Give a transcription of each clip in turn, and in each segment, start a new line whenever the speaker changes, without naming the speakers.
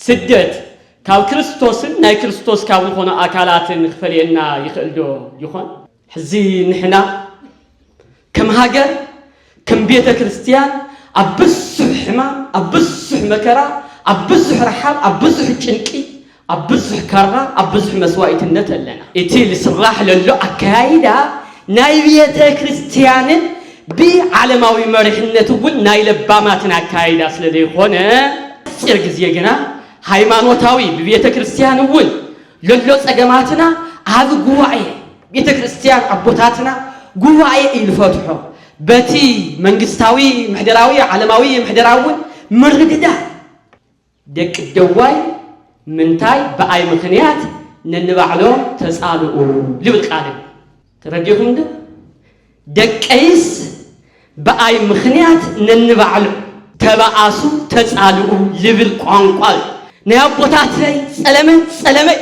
سدت كاو كريستوس ناي كريستوس كاو نخونا أكالات نخفلينا يخلدو يخون حزين نحنا كم هاجر كم بيت كريستيان أبصح حمام أبصح مكرا أبصح رحاب أبصح تشنكي أبصح كرا أبصح مسوائت النتل لنا إتي لسراح للو أكايدا ناي بيت كريستيان بعلماوي مرحنة ول ناي لباماتنا أكايدا سلدي خونا سيرك زيجنا ሃይማኖታዊ በቤተ ክርስቲያን ول ለሎ ጸገማትና አብ ጉባኤ ቤተ ክርስቲያን አቦታትና ጉባኤ ይልፈትሑ በቲ መንግስታዊ ምሕደራዊ ዓለማዊ ምሕደራዊ ምርግዳ ደቅ ደዋይ ምንታይ በአይ ምክንያት ነንባዕሎ ተጻልኡ ልብል ቃል ተረዲኹም ደቀይስ በአይ ምክንያት ነንባዕሎ ተባአሱ ተጻልኡ ልብል ቋንቋል نابوتاتي سلمت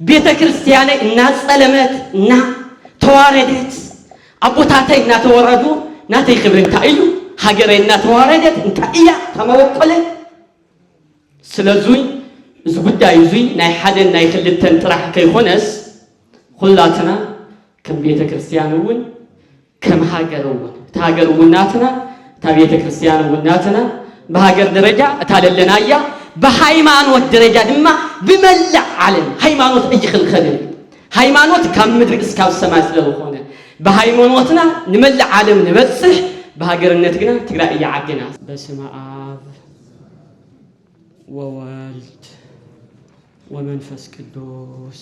بيت كريستياني إنا سلمت إنا تواردت أبوتاتي إنا توردو ناتي خبرين تايلو هاجر إنا تواردت إنت إيا كما وقله سلزوي زبدا يزوي ناي حد ناي خلتن تراح كيخونس خلاتنا كم بيت كريستيانون كم هاجرون تهاجرون ناتنا تبيت كريستيانون ناتنا بهاجر درجة تاللنا إياه بهايمانوت درجة دما بملع عالم هايمانوت أجي خلخلين هايمانوت كم مدرك إسكاو السماء سلوخونه بهايمانوتنا نملع عالم نبصح بهاجر النتجنا تقرأ يعجنا بسم آب ووالد ومنفس قدوس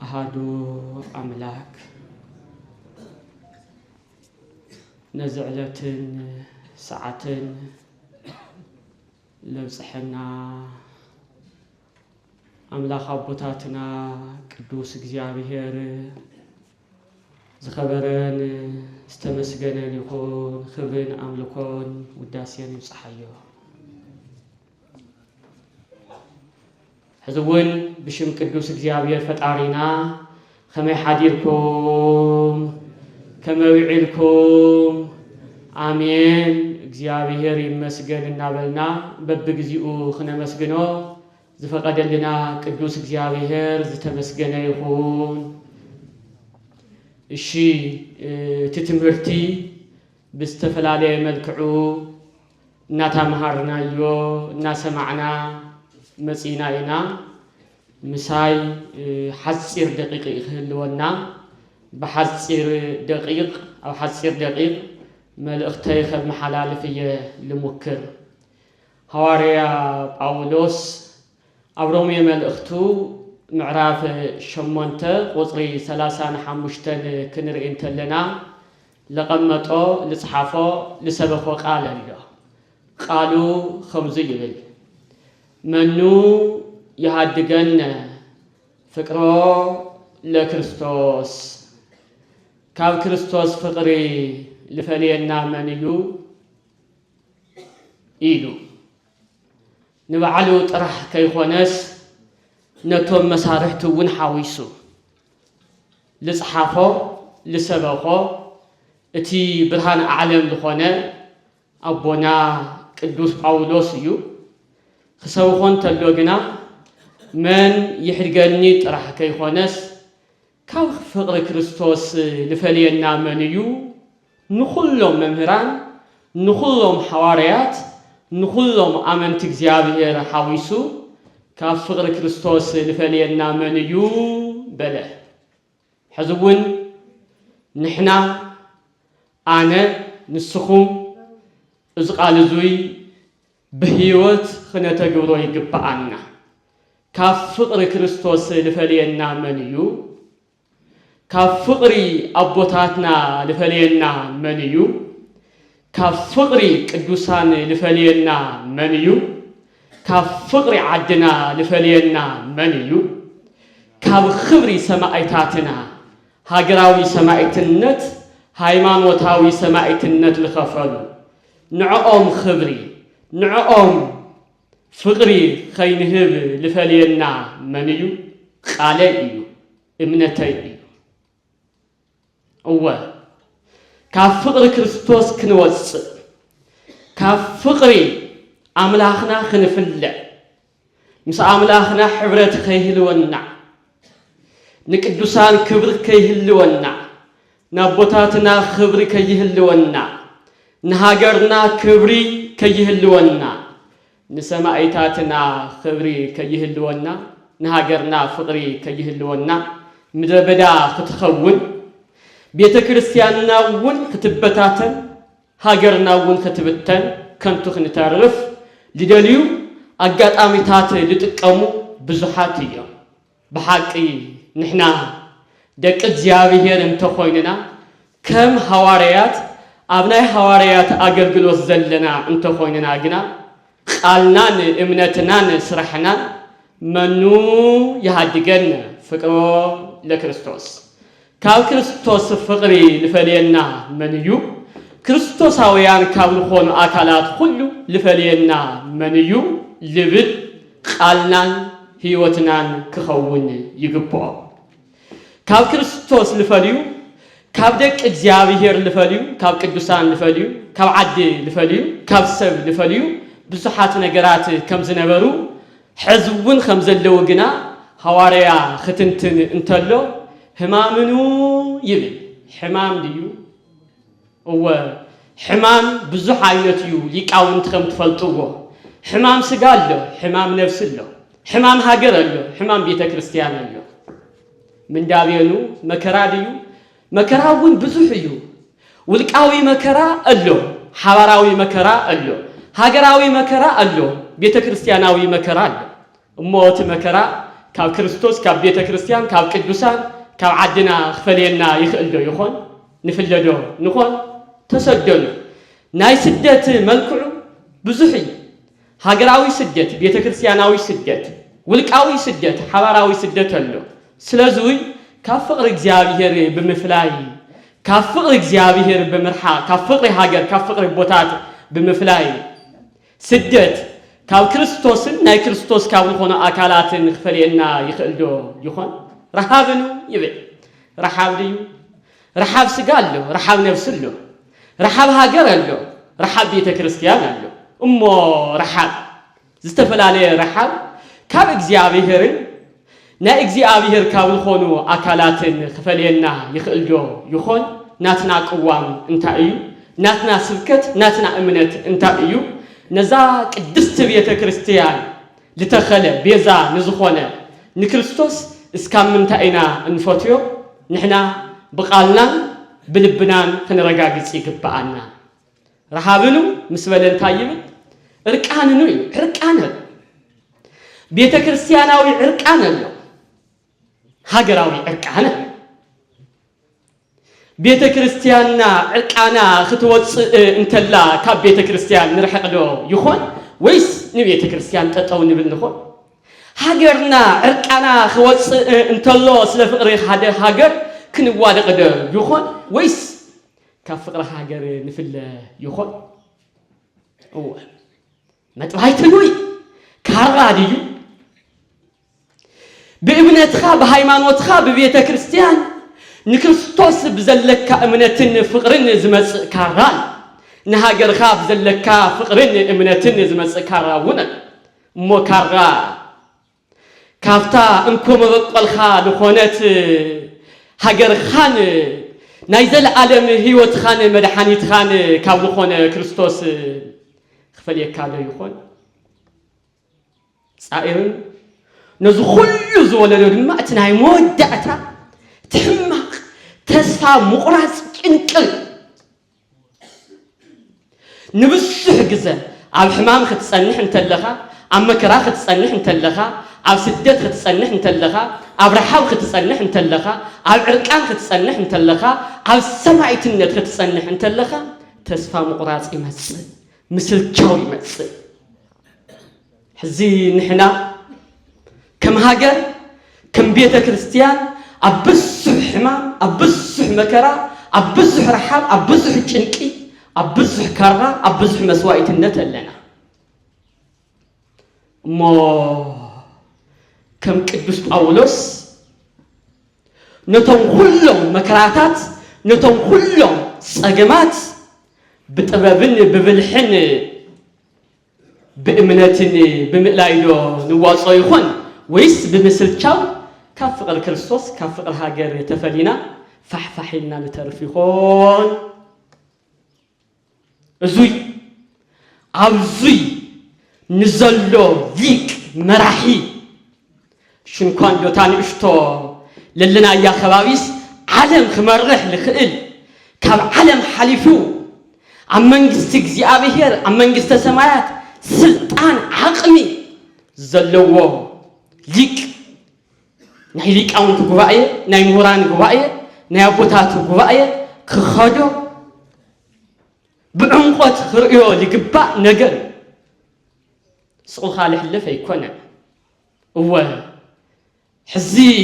أحدو أملاك نزعلة ساعة لبصحنا أملاك أبوتاتنا قدوس እግዚአብሔር زخبرن استمسجنن يكون خبرن أملكون وداسين يصحيو هذون بشم قدوس እግዚአብሔር ፈጣሪና كما يحديركم كما يعلكم آمين እግዚአብሔር ይመስገን እናበልና በበግዚኡ خنመስግኖ ዝፈቀደልና ቅዱስ እግዚአብሔር ዝተመስገነ ይሁን እሺ ትትምህርቲ በስተፈላለየ መልክዑ እናተማሃርናዮ እናሰማዕና መጽና ኢና ምሳይ ሐጽር ደቂቅ ይህልወና بحصير دقيق أو حصير دقيق ملأختي خد محلال في المكر هواريا باولوس أبرومي ملأختو معراف شمونته وصري 35 كنر انت لنا لقمتو لصحافو لسبخو قال له قالوا خمزي يبل منو يهدقن فكرو لكريستوس كاب كريستوس فقري لفلينا منيو إيدو نبعلو طرح كيخونس نتوم مسارحتو ونحاويسو لصحافو لسبخو اتي برهان أعلم لخونه أبونا قدوس باولوس يو خسوخون تلوغنا من يحرقني طرح كيخونس كاو فقر كريستوس لفلينا منيو نخلهم ممهران نخلهم حواريات نخلهم آمنت እግዚአብሔር حاويسو كاو فقر كريستوس لفلينا منيو بله حزبون نحنا أنا نسخم إزقال زوي بهيوت خنتا قبرو يقبعنا كاو فقر كريستوس لفلينا منيو كفقري أبوتاتنا لفلينا منيو كفقري قدوسان لفلينا منيو كفقري عدنا لفلينا منيو كخبري سماعتاتنا هاجراوي سماعتنت هايمانوتاوي سماعتنت لخفلو نعوم خبري نعوم فقري خينهب لفلينا منيو قاليو امنتي أول كفقر كريستوس كنوص كفقري أملاخنا خنفلع ምስ ኣምላኽና ሕብረት ከይህልወና ንቅዱሳን ክብሪ ከይህልወና ናቦታትና ክብሪ ከይህልወና ንሃገርና ክብሪ ከይህልወና ንሰማዕታትና ክብሪ ከይህልወና ንሃገርና ፍቅሪ ከይህልወና ምድረበዳ ክትኸውን ቤተ ክርስቲያንና እውን ክትበታተን ሃገርና እውን ክትብተን ከንቱ ክንተርፍ ልደልዩ ኣጋጣሚታት ልጥቀሙ ብዙሓት እዮም ብሓቂ ንሕና ደቂ እግዚአብሔር እንተኾይንና ከም ሐዋርያት ኣብ ናይ ሐዋርያት ኣገልግሎት ዘለና እንተኾይንና ግና ቃልናን እምነትናን ስራሕናን መኑ ይሃድገን ፍቅሮ ለክርስቶስ ካብ ክርስቶስ ፍቅሪ ልፈልየና መንዩ ክርስቶሳውያን ካብ ዝኾኑ ኣካላት ሁሉ ልፈልየና መንዩ ልብል ቃልናን ህይወትናን ክኸውን ይግብኦ ካብ ክርስቶስ ልፈልዩ ካብ ደቂ እግዚአብሔር ልፈልዩ ካብ ቅዱሳን ልፈልዩ ካብ ዓዲ ልፈልዩ ካብ ሰብ ልፈልዩ ብዙሓት ነገራት ከም ዝነበሩ ሕዝቡን ከም ዘለው ግና ሐዋርያ ክትንትን እንተሎ ሕማምኑ ይብል ሕማም ድዩ እወ ሕማም ብዙሕ ዓይነት እዩ ሊቃውንት ከም ትፈልጥዎ ሕማም ስጋ ኣሎ ሕማም ነፍስ ኣሎ ሕማም ሃገር ኣሎ ሕማም ቤተ ክርስቲያን ኣሎ ምንዳብየኑ መከራ ድዩ መከራ እውን ብዙሕ እዩ ውልቃዊ መከራ ኣሎ ሓባራዊ መከራ ኣሎ ሃገራዊ መከራ ኣሎ ቤተ ክርስቲያናዊ መከራ ኣሎ እሞት መከራ ካብ ክርስቶስ ካብ ቤተ ክርስቲያን ካብ ቅዱሳን ካብ ዓድና ክፈልየና ይኽእልዶ ይኾን ንፍለዶ ንኾን ተሰደኑ ናይ ስደት መልክዑ ብዙሕ እዩ ሃገራዊ ስደት ቤተ ክርስቲያናዊ ስደት ውልቃዊ ስደት ሓባራዊ ስደት ኣሎ ስለዚህ ካብ ፍቅሪ እግዚአብሔር ብምፍላይ ካብ ፍቅሪ እግዚአብሔር ብምርሓ ካብ ፍቅሪ ሃገር ካብ ፍቅሪ ቦታት ብምፍላይ ስደት ካብ ክርስቶስን ናይ ክርስቶስ ካብ ዝኾኑ ኣካላትን ክፈልየና ይኽእልዶ ይኾን ረሃብኑ ይብል ረሃብ ድዩ ረሃብ ስጋ ኣሎ ረሃብ ነፍስ ኣሎ ረሃብ ሃገር ኣሎ ረሃብ ቤተ ክርስቲያን ኣሎ እሞ ረሃብ ዝተፈላለየ ረሃብ ካብ እግዚአብሔርን ናይ እግዚአብሔር ካብ ዝኾኑ ኣካላትን ክፈልየና ይኽእልዶ ይኾን ናትና ቅዋም እንታይ እዩ ናትና ስብከት ናትና እምነት እንታይ እዩ ነዛ ቅድስት ቤተ ክርስቲያን ልተኸለ ቤዛ ንዝኾነ ንክርስቶስ እስካብ ምንታይ ኢና እንፈትዮ ንሕና ብቃልናን ብልብናን ክንረጋግጽ ይግባአና ረሃብኑ ምስ በለ እንታይ ይብል ዕርቃንኑ እዩ ዕርቃን ቤተ ክርስቲያናዊ ዕርቃን ኣሎ ሃገራዊ ዕርቃን ቤተ ክርስቲያንና ዕርቃና ክትወፅእ እንተላ ካብ ቤተ ክርስቲያን ንርሕቅዶ ይኾን ወይስ ንቤተ ክርስቲያን ጠጠው ንብል ንኾን ሃገርና ዕርቃና ክወፅእ እንተሎ ስለ ፍቅሪ ሓደ ሃገር ክንዋደቅዶ ይኾን ወይስ ካብ ፍቅሪ ሃገር ንፍለ ይኾን እወ መጥባይትኑ ካራ ድዩ بإمنتها بهايمانوتها ببيت كريستيان نكريستوس بزلك إمنتن فقرن زمس كاران نهاجر خاب زلك فقرن إمنتن زمس كاراونا مو كارا كافتا انكم بقلخا لخونت هاجر خان نايزل عالم هيوت خان مدحانيت خان كاب لخون كريستوس خفلي كادو يخون صائرن نزو كل زولة لما أتناي مودعتا تحمق تسفى مقراص كنكل نبسح جزء على الحمام ختصنح انتلخا على مكرا ختصنح انتلخا على سدات ختصنح انتلخا على رحاب ختصنح انتلخا على العرقان ختصنح انتلخا على السماعة النت ختصنح انتلخا تسفى مقراص يمثل مثل كاو يمثل حزين نحنا كم هاجر كم بيت كريستيان أبصح حمام أبصح مكرا أبصح رحاب أبصح تشنكي أبصح كارا أبصح مسوائة النتل لنا ما كم كدوس أولوس نتوم كلهم مكراتات نتوم كلهم سجمات بتبابن ببلحن بإمنتني بمقلايدو نواصو يخون ويس بمسلتشاو كافقر كريستوس كافقر هاجر يتفلينا فحفحينا نترف يخون زوي عوزي نزلو ذيك مراحي شنكون دوتاني اشتو للنا يا خبابيس عالم خمرح لخئل كاب عالم حليفو عم منجست እግዚአብሔር عم منجست سمايات سلطان عقمي زلوو ليك ناي ليقاونت غباي ناي مهران غباي ناي ابوتات غباي كخدو بعمقت خريو ليغبا ነገር سقل خالح لف يكون هو حزي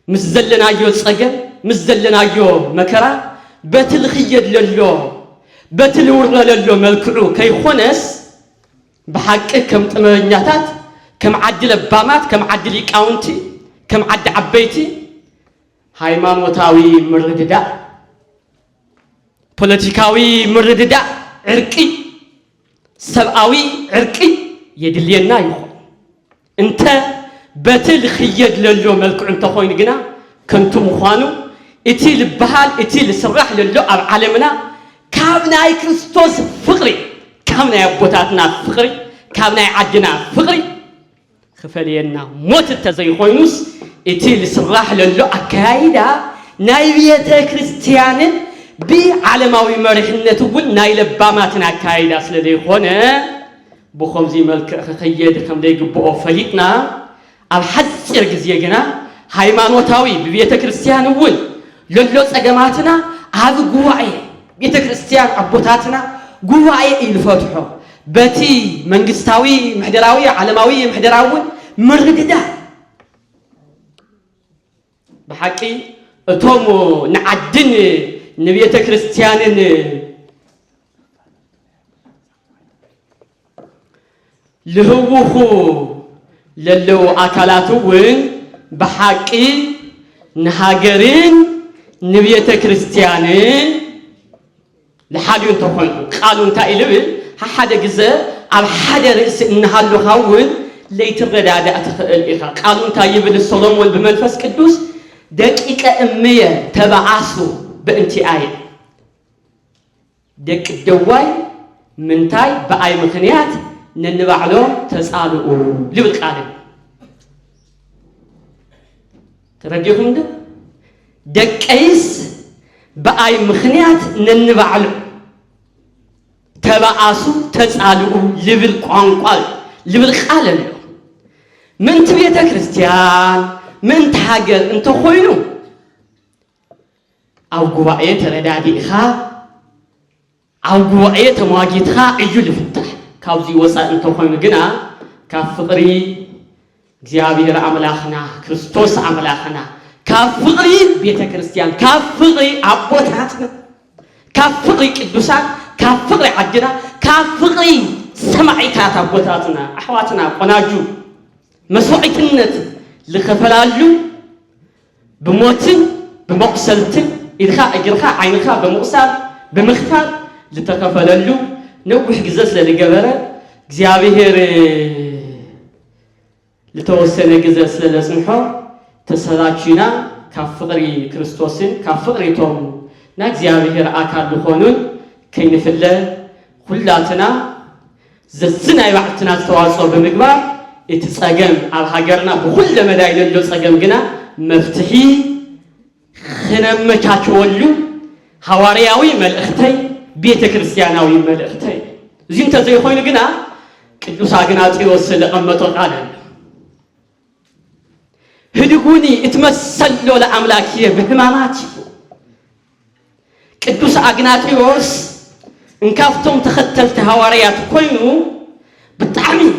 مزلنايو صقم مزلنايو مكرا بتلخيد للو بتلور للو ملكعو كيخونس بحق كم طمرኛታት كم عدل بامات كم عدل يقاونتي كم عد عبيتي ሃይማኖታዊ ምርድዳ ፖለቲካዊ ምርድዳ ዕርቂ ሰብአዊ ዕርቂ የድልየና ይሆን እንተ በትል خيد ለሎ መልክዑ እንተ ኮይኑ ግና ከንቱ ምዃኑ እቲ ልበሃል እቲ ልስራሕ ለሎ ኣብ ዓለምና ካብ ናይ ክርስቶስ ፍቅሪ ካብ ናይ ኣቦታትና ፍቅሪ ካብ ናይ ዓድና ፍቅሪ خفلينا موت التزيخونوس إتي لسراح للو أكايدا ناي بيتا كريستيان بعالماوي مرحنة تقول ناي لباماتنا أكايدا سلديخونا بخمزي ملك خيّد خمدي قبقو فليتنا الحسر قزيقنا هايمانوتاوي ببيتا كريستيان ول للو ساقماتنا هذا قوائي بيتا كريستيان عبوتاتنا قوائي الفتحو باتي منقستاوي محدراوي عالماوي محدراوي مرددا بحقي اتومو نعدن نبيتا كريستيانن لهوخو للو اكالاتوين بحقي نهاجرين نبيتا كريستيانن لحاليون تقول قالوا انتا إلبل حدا جزء على حدا رئيس إنهالو خاون ليتردد أتخيل إخا قالوا انتا يبل الصلومون بمنفس كدوس دقيقة أمية تبعاسو بانتي آية دك الدواي منتاي بأي مخنيات ننبعلو تسألو لبل قالب ترجيهم ده دك أيس بأي مخنيات ننبعلو تبعاسو تسألو لبل قانقال لبل خالل من تبيتا كريستيان من تحاجر انت خوينو او قوائي تردادي إخا او قوائي تمواجيت خا ايو لفتح كاوزي وصال انت خوينو قنا كافقري እግዚአብሔር አምላክና ክርስቶስ አምላክና ካፍቅሪ ቤተ ክርስቲያን ካፍቅሪ አቦታትና ካፍቅሪ ቅዱሳን ካፍቅሪ ዓድና ካፍቅሪ ሰማዕታት አቦታትና አሕዋትና ቆናጁ መስዋዕትነት ልከፈላሉ በሞትን በመቅሰልትን ኢድኻ እግርኻ ዓይንኻ በመቅሳል በመኽፋል ልተከፈለሉ ነውሕ ግዜ ስለልገበረ እግዚአብሔር لتوسن جزء سلسمحه تسلاچينا كفقري كريستوسين كفقري توم ناجزيابير آكار لخونون كين فله كلاتنا زنا يبعتنا تواصل بمقبار اتساقم على هاجرنا بكل مدايل اللي تساقم جنا مفتحي خنم مشاچولو حوارياوي ملأختي بيت كريستياناوي ملأختي زين تزي خوين جنا قدوس اغناطي وصل قمتو قالن هدقوني اتمثلوا لأملاكية بهماماتي قدوس أغناطيوس انكافتم تختلت هواريات كوينو بالطعمي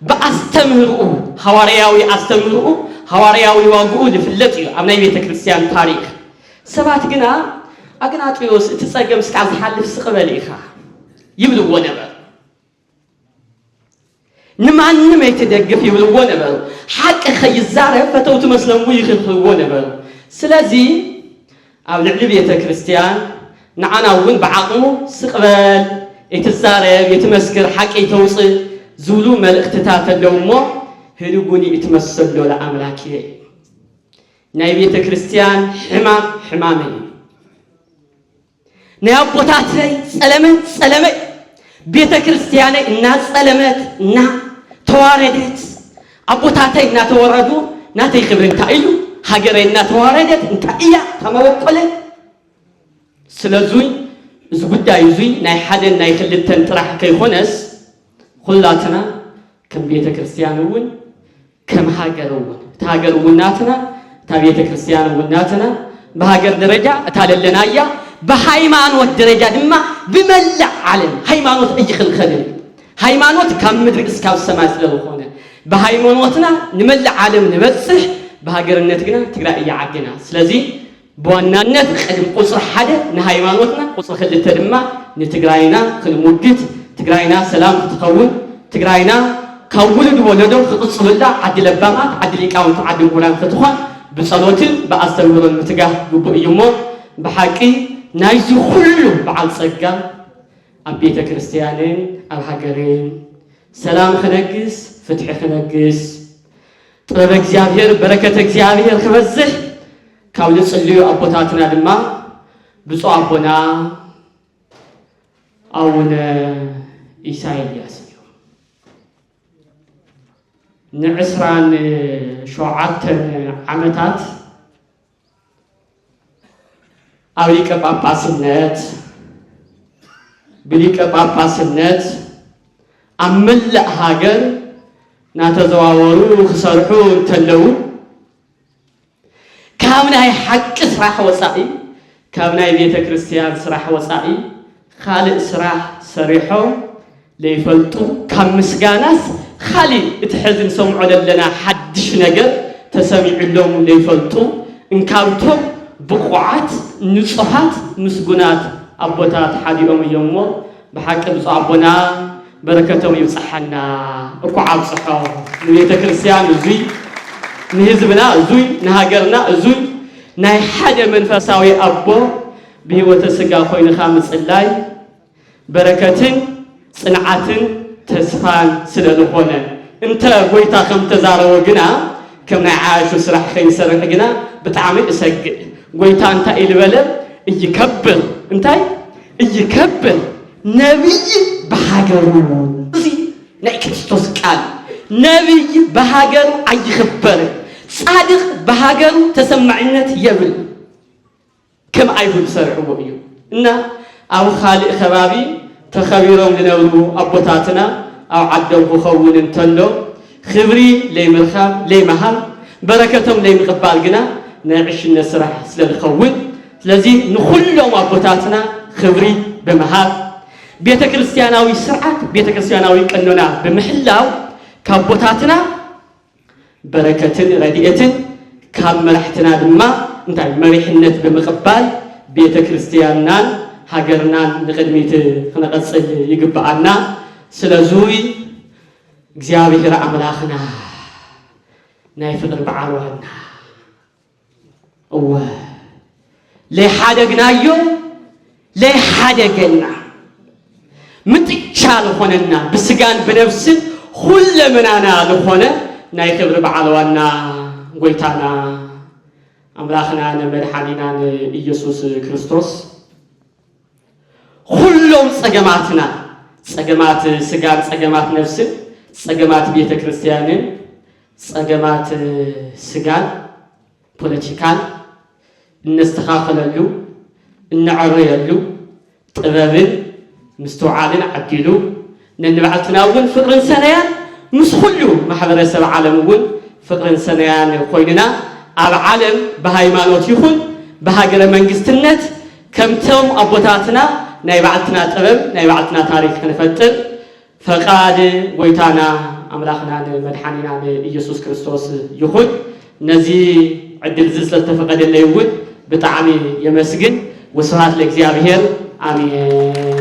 بأستمروا هوارياوي أستمروا هوارياوي واقعوا لفلتي أمناي بيت كريستيان تاريخ سبات قنا أغناطيوس اتساقم سكاز حالف سقباليخا يبدو ونبر نمان نما يتدقف يبلغون بلو حق خي الزارة فتوت مسلم ويخلقون بلو سلازي أو لعلبية كريستيان نعنا وين بعقمو سقبل يتزارب يتمسكر حقي توصل زولو ملئختታት ኣለውሞ ህልጉኒ ይትመስሉ ለአምላኬ ናይ ቤተ ክርስቲያን ሕማም ናይ አቦታተይ ጸለመት ቤተ ክርስቲያን እና ጸለመት እና ተዋረደት አቦታተይ እና ተወረዱ ናተይ ክብርንታ እዩ ሃገረይ እና ተዋረደት እንታ እያ ተመወቆለ ስለዙይ እዚ ጉዳይ እዚ ናይ ሓደ ናይ ክልተን ጥራሕ ከይኾነስ ሁላትና ከም ቤተ ክርስቲያንውን ከም ሃገርውን ታገርውን ናትና ታቤተ ክርስቲያንውን ናትና በሃገር ደረጃ እታለለናያ በሃይማኖት ደረጃ ድማ በመላ ዓለም ሃይማኖት እይኽልኸል ሃይማኖት ካብ ምድር እስካብ ሰማይ ስለሆነ በሃይማኖትና ንመላ ዓለም ንበጽሕ በሃገርነት ግና ትግራይ ያዓግና ስለዚህ በዋናነት ቀድም ቁጽር ሓደ ንሃይማኖትና ቁጽር ክልተ ድማ ንትግራይና ክንሙግት ትግራይና ሰላም ትኸውን ትግራይና ካውልድ ወለዶ ክጽብላ ዓዲ ለባማት ዓዲ ሊቃውንት ዓዲ ምሁራን ክትኾን ብጸሎትን በአስተምህሮን ምትጋህ ግቡእ እዩሞ በሐቂ ናይዚ ሁሉ በዓል ጸጋ ኣብ ቤተ ክርስቲያንን ኣብ ሃገርን ሰላም ክነግስ ፍትሒ ክነግስ ጥበብ እግዚአብሔር በረከተ እግዚአብሔር ክበዝሕ ካብ ልጽልዩ አቦታትና ድማ ብፁዕ አቦና አቡነ ኢሳይያስ ንዕስራን ሸውዓተን ዓመታት ኣብ ሊቀ ጳጳስነት ብሊቀ ጳጳስነት ኣብ መላእ ሃገር ናተዘዋወሩ ክሰርሑ እንተለው ካብ ናይ ሓቂ ስራሕ ወፃኢ ካብ ናይ ቤተ ክርስቲያን ስራሕ ወፃኢ ካልእ ስራሕ ሰሪሖም ለይፈልጡ ካብ ምስጋናስ خالي اتحزن سمعوا لنا حدش نجر تسمع لهم ليفلطوا انكابتهم بقعات نصحات مسجونات أبوتات حديهم يومه بحق بس أبونا بركتهم يصحنا ركوع صحة نيت كريستيان زوي نهزبنا زوي نهاجرنا زوي ناي حدا من فساوي أبو بهوة السجا خوين خامس الله بركتين صنعتين تسفان سلالهونه انت قويتا خم تزارو جنا كم نعاش وسرح خين سرح جنا بتعمل اسق قويتا انت البلد يكبر انتي يكبر نبي بهاجرو زي نايكستوس قال نبي بهاجرو ايخبر صادق بهاجرو تسمعنت يبل كم ايبل سرحو بيو ان او خالق خبابي تخبيرهم لنورو أبوتاتنا أو عدوا بخون انتلو خبري لي مرخام لي مهام بركتهم لي مقبال جنا نعيش النسرح سلال خون لذي نخلهم أبوتاتنا خبري بمهام بيت كريستياناوي سرعة بيت كريستياناوي كأننا بمحلاو كأبوتاتنا بركة رديئة كام مرحتنا دما انتاي مريحنة بمقبال بيت كريستياننا هاجرنا نقدميت خنقصل يقبعنا سلازوي እግዚአብሔር አምላክና ናይ ፍቅር በዓልዋና ለሐደግናዮ ለሐደገና ምጥቻል ሆነና በስጋን በነፍስ ሁለመናና ለሆነ ናይ ክብር በዓልዋና ጎይታና አምላክና ነመድኃኒና ኢየሱስ ክርስቶስ ሁሉም ጸገማትና ጸገማት ስጋን ጸገማት ነፍስ ጸገማት ቤተ ክርስቲያንን ጸገማት ስጋን ፖለቲካን እንስተኻኸለሉ እንዓረየሉ ጥበብን ምስተውዓልን ዓዲሉ ነንባዕልትናውን ፍቅርን ሰናያን ምስ ሁሉ ማሕበረሰብ ዓለምውን ፍቅርን ሰናያን ኮይንና ኣብ ዓለም በሃይማኖት ይኹን በሃገረ መንግስትነት ከምቶም አቦታትና ናይ ባዕልትና ጥበብ ናይ ባዕልትና ታሪክ ክንፈጥር ፈቃድ ጎይታና አምላክና መድኃኒና ኢየሱስ ክርስቶስ ይኹን ነዚ ዕድል ስለተፈቀደልኝ ይውን በጣም የመስግን ወስብሐት ለእግዚአብሔር አሜን።